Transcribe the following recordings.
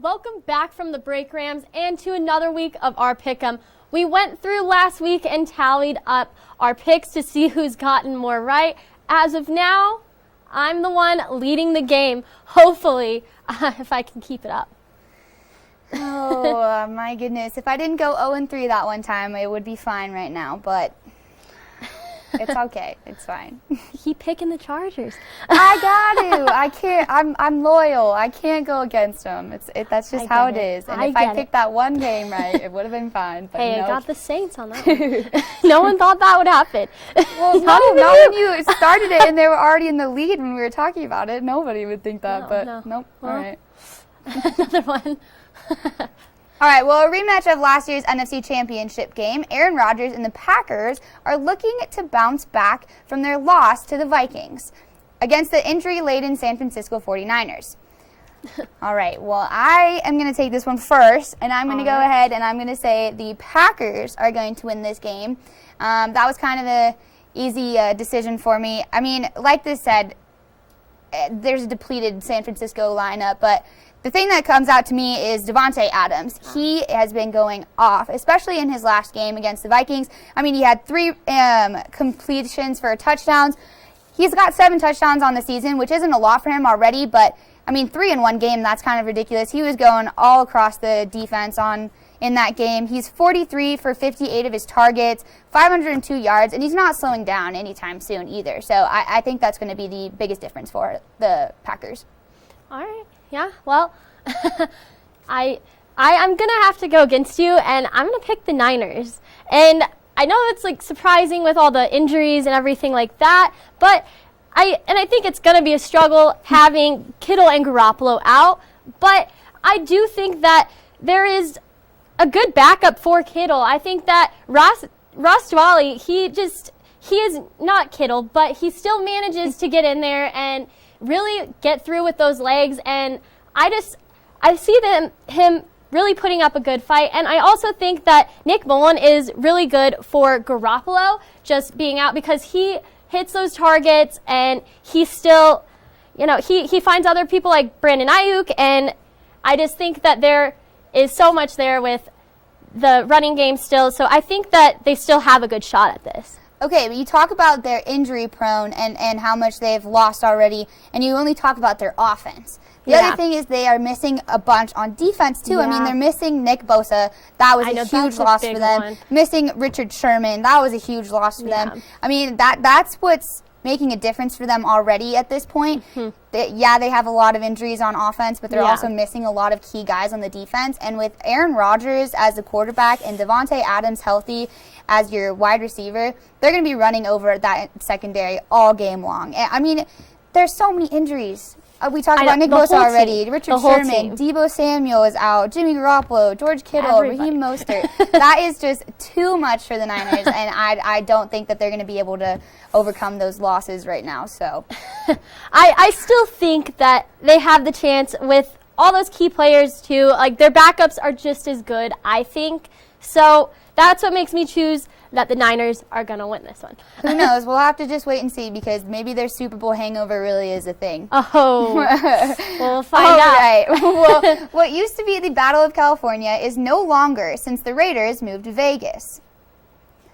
Welcome back from the break, Rams, and to another week of our Pickem. We went through last week and tallied up our picks to see who's gotten more right. As of now, I'm the one leading the game, hopefully, if I can keep it up. Oh, my goodness. If I didn't go 0-3 that one time, it would be fine right now, but it's okay. It's fine. Keep picking the Chargers. I got to. I can't. I'm loyal. I can't go against them. That's just how it is. And if I picked that one game right, it would have been fine. But hey, I got the Saints on that one. No one thought that would happen. Well, not when you started it and they were already in the lead when we were talking about it. Nobody would think that, nope. Well, all right. Another one. All right, well, a rematch of last year's NFC Championship game, Aaron Rodgers and the Packers are looking to bounce back from their loss to the Vikings against the injury-laden San Francisco 49ers. All right, well, I am going to take this one first, and I'm going to go ahead and I'm going to say the Packers are going to win this game. That was kind of an easy decision for me. I mean, like this said, there's a depleted San Francisco lineup, but the thing that comes out to me is Davante Adams. He has been going off, especially in his last game against the Vikings. I mean, he had 3 completions for touchdowns. He's got 7 touchdowns on the season, which isn't a lot for him already, but, I mean, 3 in one game, that's kind of ridiculous. He was going all across the defense in that game. He's 43 for 58 of his targets, 502 yards, and he's not slowing down anytime soon either. So I think that's going to be the biggest difference for the Packers. All right. Yeah, well, I'm going to have to go against you, and I'm going to pick the Niners. And I know it's, like, surprising with all the injuries and everything like that, but I think it's going to be a struggle having Kittle and Garoppolo out, but I do think that there is a good backup for Kittle. I think that Ross Dwally, he is not Kittle, but he still manages to get in there and really get through with those legs, and I see him really putting up a good fight, and I also think that Nick Mullen is really good for Garoppolo just being out because he hits those targets, and he still, he finds other people like Brandon Ayuk, and I just think that there is so much there with the running game still, so I think that they still have a good shot at this. Okay, but you talk about their injury prone and how much they've lost already, and you only talk about their offense. The other thing is they are missing a bunch on defense, too. Yeah. I mean, they're missing Nick Bosa. That was a huge loss for them. Missing Richard Sherman. That was a huge loss for them. I mean, that's what's making a difference for them already at this point. Mm-hmm. They have a lot of injuries on offense, but they're also missing a lot of key guys on the defense. And with Aaron Rodgers as the quarterback and Davante Adams healthy as your wide receiver, they're going to be running over that secondary all game long. And, I mean, there's so many injuries. We talked about Nick Bosa already, Richard Sherman, Deebo Samuel is out, Jimmy Garoppolo, George Kittle, Raheem Mostert. That is just too much for the Niners, and I don't think that they're going to be able to overcome those losses right now. So, I still think that they have the chance with all those key players too. Like, their backups are just as good, I think. So that's what makes me choose that the Niners are going to win this one. Who knows? We'll have to just wait and see because maybe their Super Bowl hangover really is a thing. Oh, we'll find out. Right. Well, what used to be the Battle of California is no longer since the Raiders moved to Vegas.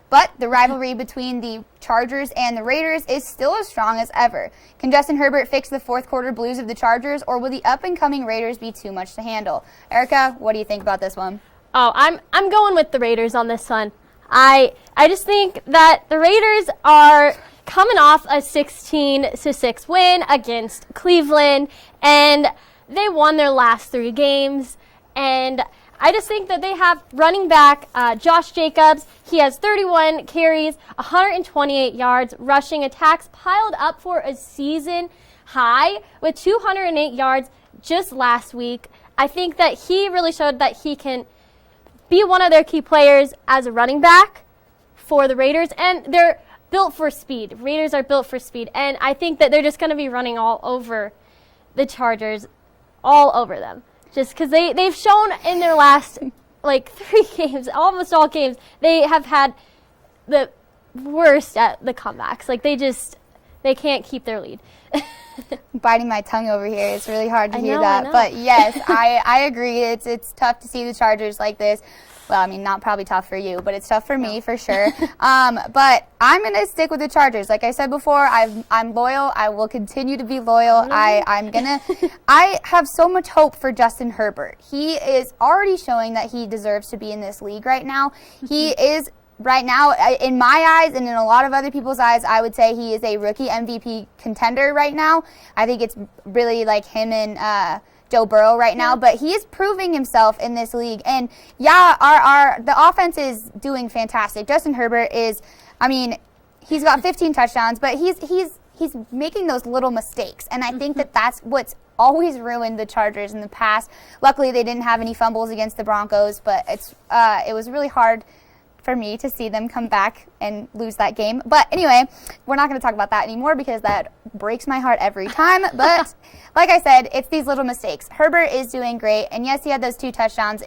But the rivalry between the Chargers and the Raiders is still as strong as ever. Can Justin Herbert fix the fourth quarter blues of the Chargers, or will the up-and-coming Raiders be too much to handle? Erica, what do you think about this one? Oh, I'm going with the Raiders on this one. I just think that the Raiders are coming off a 16-6 win against Cleveland, and they won their last 3 games. And I just think that they have running back Josh Jacobs. He has 31 carries, 128 yards, rushing attacks piled up for a season high with 208 yards just last week. I think that he really showed that he can be one of their key players as a running back for the Raiders, and they're built for speed. Raiders are built for speed, and I think that they're just going to be running all over the Chargers, all over them, just because they've shown in their last, 3 games, almost all games, they have had the worst at the comebacks. they can't keep their lead. Biting my tongue over here. It's really hard to hear I that. know. But yes, I agree. It's tough to see the Chargers like this. Well, I mean, not probably tough for you, but it's tough for me for sure. But I'm going to stick with the Chargers. Like I said before, I'm loyal. I will continue to be loyal. I have so much hope for Justin Herbert. He is already showing that he deserves to be in this league right now. He is right now, in my eyes and in a lot of other people's eyes, I would say he is a rookie MVP contender right now. I think it's really like him and Joe Burrow right now, but he is proving himself in this league. And yeah, the offense is doing fantastic. Justin Herbert is, I mean, he's got 15 touchdowns, but he's making those little mistakes, and I think that's what's always ruined the Chargers in the past. Luckily, they didn't have any fumbles against the Broncos, but it was really hard for me to see them come back and lose that game. But anyway, we're not going to talk about that anymore because that breaks my heart every time. But like I said, it's these little mistakes. Herbert is doing great. And yes, he had those two interceptions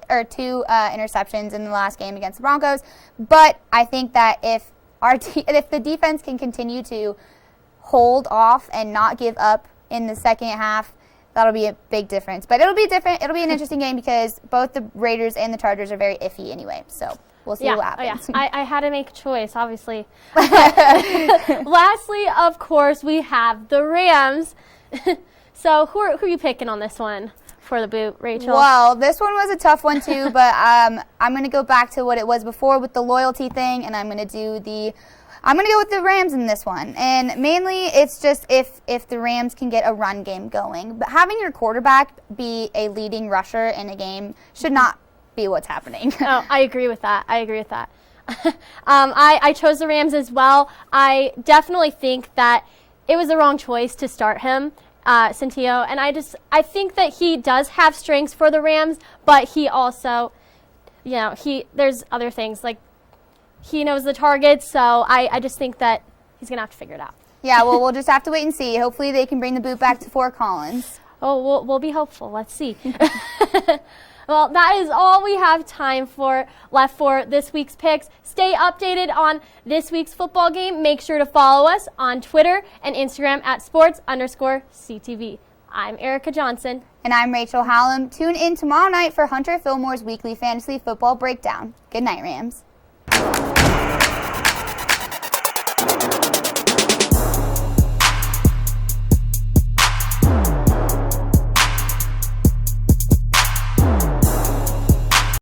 in the last game against the Broncos. But I think that if the defense can continue to hold off and not give up in the second half, that'll be a big difference. But it'll be different. It'll be an interesting game because both the Raiders and the Chargers are very iffy anyway. So we'll see what happens. I had to make a choice, obviously. Lastly, of course, we have the Rams. So who are you picking on this one for the boot, Rachel? Well, this one was a tough one too, but I'm going to go back to what it was before with the loyalty thing, and I'm going to go with the Rams in this one. And mainly it's just if the Rams can get a run game going. But having your quarterback be a leading rusher in a game should not be what's happening. Oh, I agree with that. I chose the Rams as well. I definitely think that it was the wrong choice to start him, Centillo, and I think that he does have strengths for the Rams, but he also, there's other things, like he knows the targets, so I just think that he's going to have to figure it out. Yeah, well, we'll just have to wait and see. Hopefully they can bring the boot back to Fort Collins. Oh, we'll be hopeful. Let's see. Well, that is all we have time left for this week's picks. Stay updated on this week's football game. Make sure to follow us on Twitter and Instagram at sports_CTV. I'm Erica Johnson. And I'm Rachel Hallam. Tune in tomorrow night for Hunter Fillmore's weekly fantasy football breakdown. Good night, Rams.